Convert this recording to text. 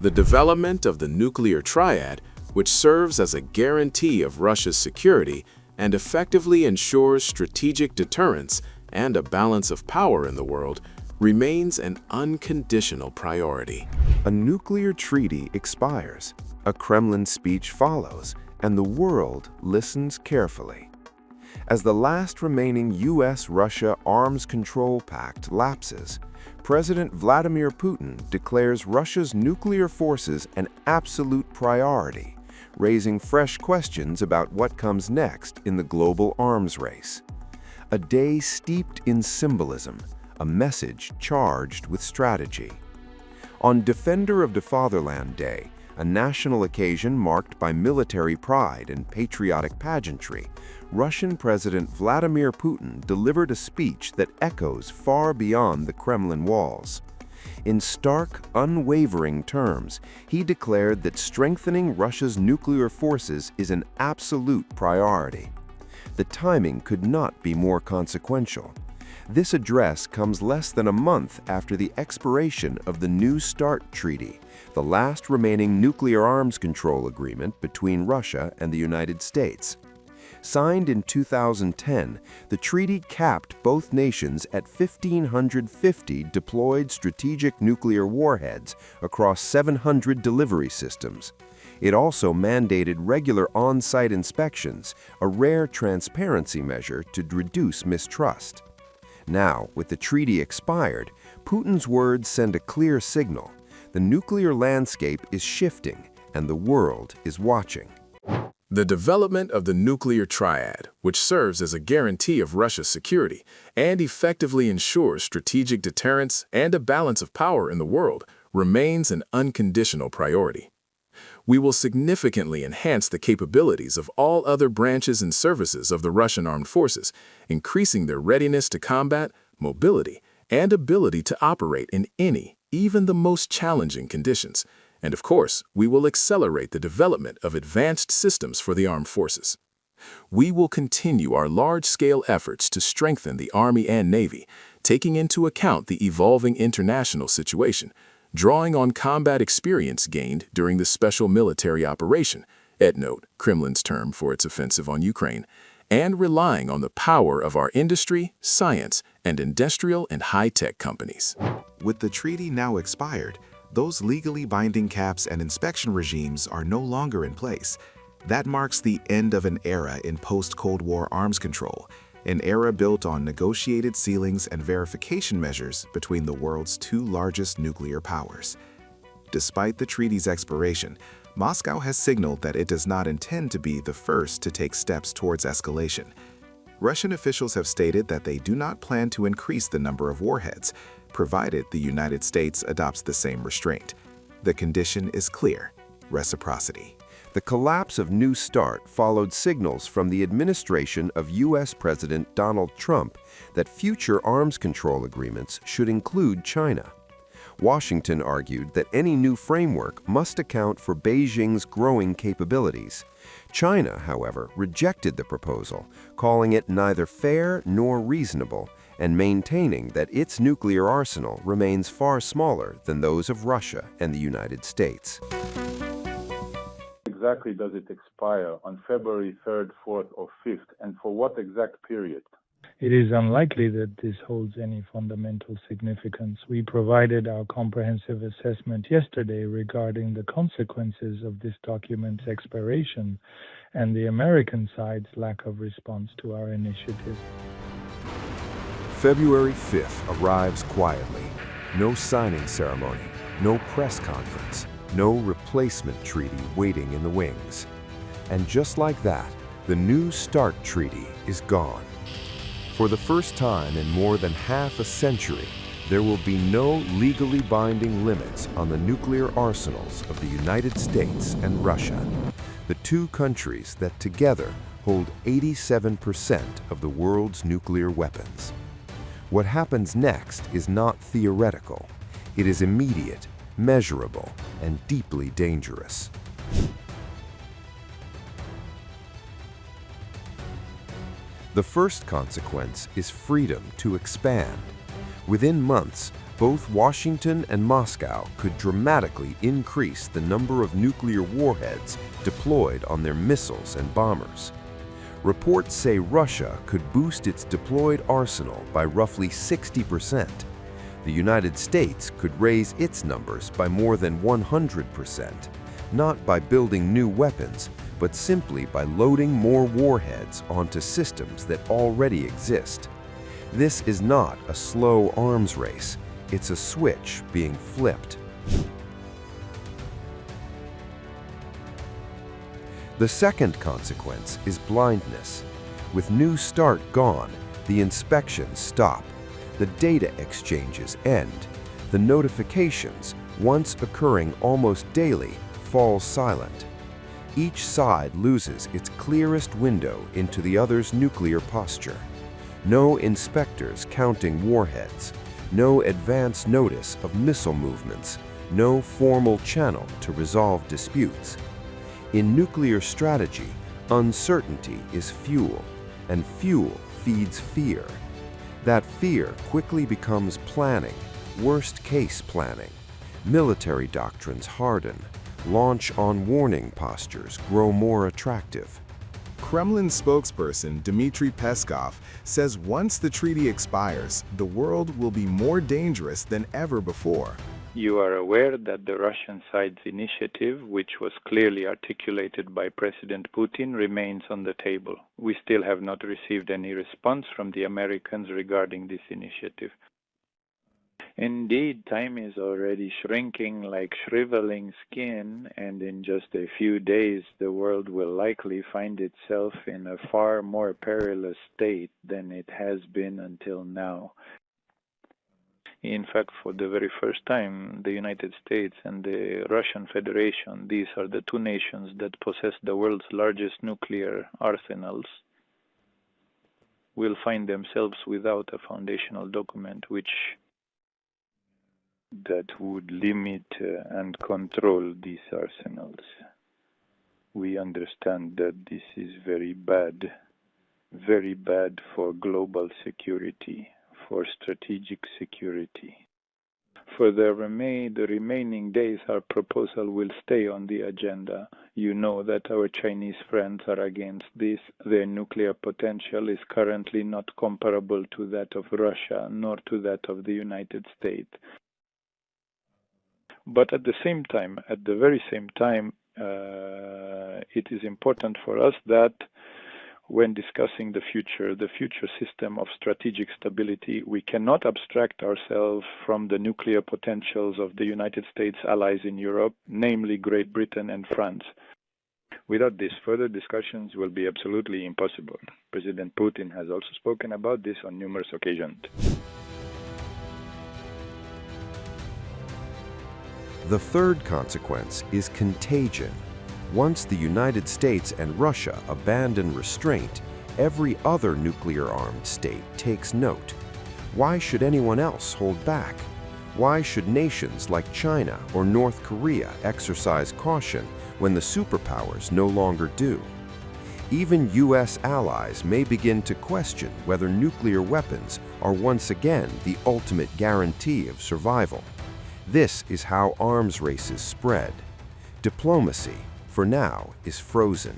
The development of the nuclear triad, which serves as a guarantee of Russia's security and effectively ensures strategic deterrence and a balance of power in the world, remains an unconditional priority. A nuclear treaty expires, a Kremlin speech follows, and the world listens carefully. As the last remaining US-Russia arms control pact lapses, President Vladimir Putin declares Russia's nuclear forces an absolute priority, raising fresh questions about what comes next in the global arms race. A day steeped in symbolism, a message charged with strategy. On Defender of the Fatherland Day, a national occasion marked by military pride and patriotic pageantry, Russian President Vladimir Putin delivered a speech that echoes far beyond the Kremlin walls. In stark, unwavering terms, he declared that strengthening Russia's nuclear forces is an absolute priority. The timing could not be more consequential. This address comes less than a month after the expiration of the New START Treaty, the last remaining nuclear arms control agreement between Russia and the United States. Signed in 2010, the treaty capped both nations at 1,550 deployed strategic nuclear warheads across 700 delivery systems. It also mandated regular on-site inspections, a rare transparency measure to reduce mistrust. Now, with the treaty expired, Putin's words send a clear signal. The nuclear landscape is shifting, and the world is watching. The development of the nuclear triad, which serves as a guarantee of Russia's security and effectively ensures strategic deterrence and a balance of power in the world, remains an unconditional priority. We will significantly enhance the capabilities of all other branches and services of the Russian armed forces, increasing their readiness to combat, mobility, and ability to operate in any, even the most challenging conditions. And of course, we will accelerate the development of advanced systems for the armed forces. We will continue our large-scale efforts to strengthen the Army and Navy, taking into account the evolving international situation, drawing on combat experience gained during the special military operation, etnote, Kremlin's term for its offensive on Ukraine, and relying on the power of our industry, science, and industrial and high-tech companies. With the treaty now expired, those legally binding caps and inspection regimes are no longer in place. That marks the end of an era in post-Cold War arms control, an era built on negotiated ceilings and verification measures between the world's two largest nuclear powers. Despite the treaty's expiration, Moscow has signaled that it does not intend to be the first to take steps towards escalation. Russian officials have stated that they do not plan to increase the number of warheads, provided the United States adopts the same restraint. The condition is clear: reciprocity. The collapse of New START followed signals from the administration of U.S. President Donald Trump that future arms control agreements should include China. Washington argued that any new framework must account for Beijing's growing capabilities. China, however, rejected the proposal, calling it neither fair nor reasonable, and maintaining that its nuclear arsenal remains far smaller than those of Russia and the United States. Exactly does it expire? On February 3rd, 4th, or 5th, and for what exact period? It is unlikely that this holds any fundamental significance. We provided our comprehensive assessment yesterday regarding the consequences of this document's expiration and the American side's lack of response to our initiative. February 5th arrives quietly. No signing ceremony, no press conference, no replacement treaty waiting in the wings. And just like that, the New START Treaty is gone. For the first time in more than half a century, there will be no legally binding limits on the nuclear arsenals of the United States and Russia, the two countries that together hold 87% of the world's nuclear weapons. What happens next is not theoretical. It is immediate, measurable, and deeply dangerous. The first consequence is freedom to expand. Within months, Both Washington and Moscow could dramatically increase the number of nuclear warheads deployed on their missiles and bombers. Reports say Russia could boost its deployed arsenal by roughly 60%. The United States could raise its numbers by more than 100%, not by building new weapons, but simply by loading more warheads onto systems that already exist. This is not a slow arms race. It's a switch being flipped. The second consequence is blindness. With New START gone, the inspections stop, the data exchanges end, the notifications, once occurring almost daily, fall silent. Each side loses its clearest window into the other's nuclear posture. No inspectors counting warheads, no advance notice of missile movements, no formal channel to resolve disputes. In nuclear strategy, uncertainty is fuel, and fuel feeds fear. That fear quickly becomes planning, worst-case planning. Military doctrines harden. Launch-on-warning postures grow more attractive. Kremlin spokesperson Dmitry Peskov says once the treaty expires, the world will be more dangerous than ever before. You are aware that the Russian side's initiative, which was clearly articulated by President Putin, remains on the table. We still have not received any response from the Americans regarding this initiative. Indeed, time is already shrinking like shriveling skin, and in just a few days the world will likely find itself in a far more perilous state than it has been until now. In fact, for the very first time, the United States and the Russian Federation, these are the two nations that possess the world's largest nuclear arsenals, will find themselves without a foundational document that would limit and control these arsenals. We understand that this is very bad for global security, for strategic security. For the remaining days, our proposal will stay on the agenda. You know that our Chinese friends are against this. Their nuclear potential is currently not comparable to that of Russia, nor to that of the United States. But at the very same time, it is important for us that when discussing the future system of strategic stability, we cannot abstract ourselves from the nuclear potentials of the United States allies in Europe, namely Great Britain and France. Without this, further discussions will be absolutely impossible. President Putin has also spoken about this on numerous occasions. The third consequence is contagion. Once the United States and Russia abandon restraint, every other nuclear-armed state takes note. Why should anyone else hold back? Why should nations like China or North Korea exercise caution when the superpowers no longer do? Even U.S. allies may begin to question whether nuclear weapons are once again the ultimate guarantee of survival. This is how arms races spread. Diplomacy, for now, is frozen.